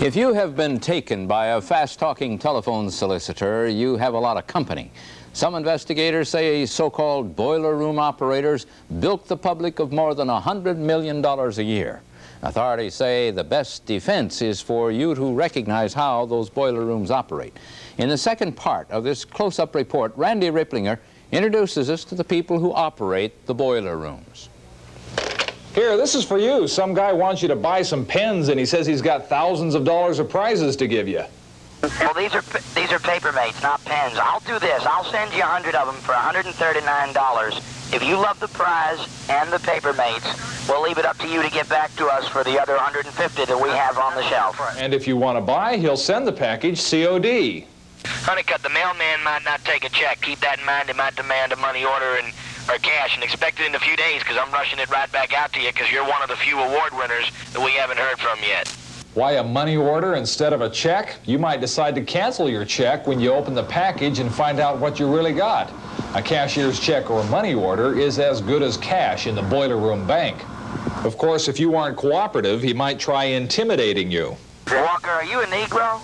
If you have been taken by a fast-talking telephone solicitor, you have a lot of company. Some investigators say so-called boiler room operators bilk the public of more than $100 million a year. Authorities say the best defense is for you to recognize how those boiler rooms operate. In the second part of this close-up report, Randy Ripplinger introduces us to the people who operate the boiler rooms. Here, this is for you. Some guy wants you to buy some pens, and he says he's got thousands of dollars of prizes to give you. Well, these are Papermates, not pens. I'll do this. I'll send you 100 of them for $139. If you love the prize and the Papermates, we'll leave it up to you to get back to us for the other 150 that we have on the shelf. And if you want to buy, he'll send the package COD. Honeycutt, the mailman might not take a check. Keep that in mind. He might demand a money order or cash, and expect it in a few days, because I'm rushing it right back out to you, because you're one of the few award winners that we haven't heard from yet. Why a money order instead of a check? You might decide to cancel your check when you open the package and find out what you really got. A cashier's check or a money order is as good as cash in the boiler room bank. Of course, if you aren't cooperative, he might try intimidating you. Walker, are you a Negro?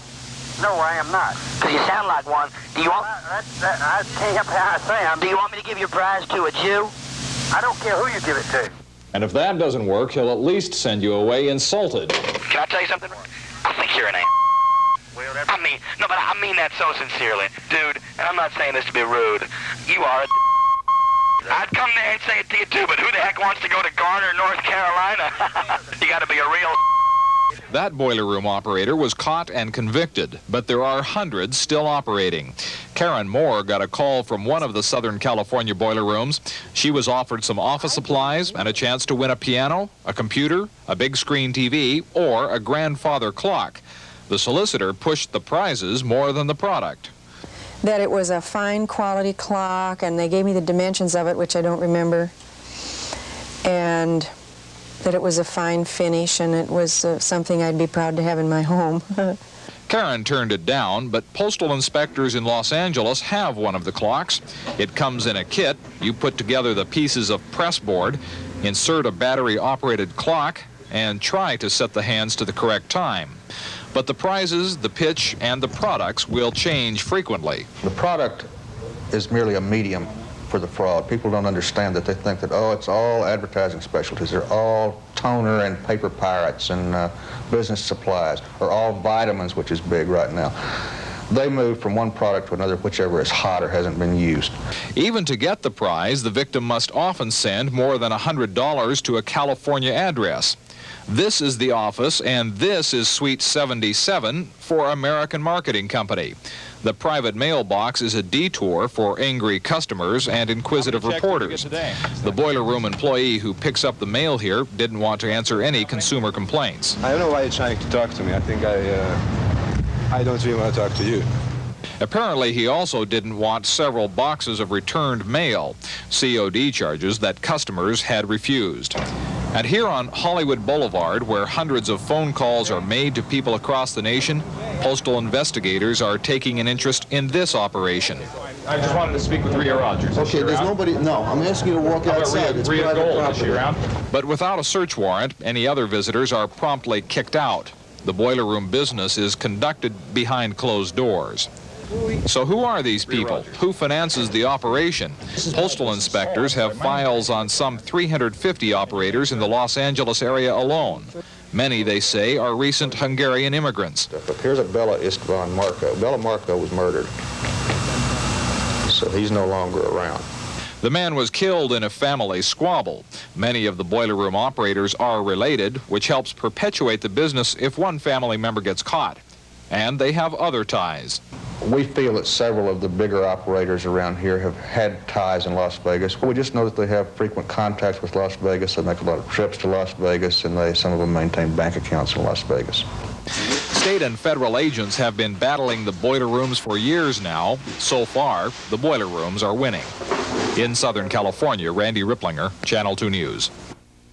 No, I am not. Because you sound like one. Do you want... I can't say I'm... Do you want me to give your prize to a Jew? I don't care who you give it to. And if that doesn't work, he'll at least send you away insulted. Can I tell you something? I think you're an ass. Well, I mean that so sincerely. Dude, and I'm not saying this to be rude. You are a... I'd come there and say it to you too, but who the heck wants to go to Garner, North Carolina? You gotta be a real... That boiler room operator was caught and convicted, but there are hundreds still operating. Karen Moore got a call from one of the Southern California boiler rooms. She was offered some office supplies and a chance to win a piano, a computer, a big screen TV, or a grandfather clock. The solicitor pushed the prizes more than the product. That it was a fine quality clock, and they gave me the dimensions of it, which I don't remember, and that it was a fine finish, and it was something I'd be proud to have in my home. Karen turned it down, but postal inspectors in Los Angeles have one of the clocks. It comes in a kit. You put together the pieces of pressboard, insert a battery-operated clock, and try to set the hands to the correct time. But the prizes, the pitch, and the products will change frequently. The product is merely a medium for the fraud. People don't understand that. They think that, oh, it's all advertising specialties. They're all toner and paper pirates and business supplies, or all vitamins, which is big right now. They move from one product to another, whichever is hot or hasn't been used. Even to get the prize, the victim must often send more than $100 to a California address. This is the office, and this is Suite 77 for American Marketing Company. The private mailbox is a detour for angry customers and inquisitive reporters. The boiler room employee who picks up the mail here didn't want to answer any consumer complaints. I don't know why you're trying to talk to me. I think I don't really want to talk to you. Apparently, he also didn't want several boxes of returned mail, COD charges that customers had refused. And here on Hollywood Boulevard, where hundreds of phone calls are made to people across the nation, postal investigators are taking an interest in this operation. I just wanted to speak with Rhea Rogers. Okay, there's nobody. No, I'm asking you to walk outside. It's Rhea private Gold, property. is she around? But without a search warrant, any other visitors are promptly kicked out. The boiler room business is conducted behind closed doors. So who are these people? Who finances the operation? Postal inspectors have files on some 350 operators in the Los Angeles area alone. Many, they say, are recent Hungarian immigrants. But here's a Bela Istvan Marco. Bela Marco was murdered, so he's no longer around. The man was killed in a family squabble. Many of the boiler room operators are related, which helps perpetuate the business if one family member gets caught. And they have other ties. We feel that several of the bigger operators around here have had ties in Las Vegas. We just know that they have frequent contacts with Las Vegas. They make a lot of trips to Las Vegas, and some of them maintain bank accounts in Las Vegas. State and federal agents have been battling the boiler rooms for years now. So far, the boiler rooms are winning. In Southern California, Randy Ripplinger, Channel 2 News.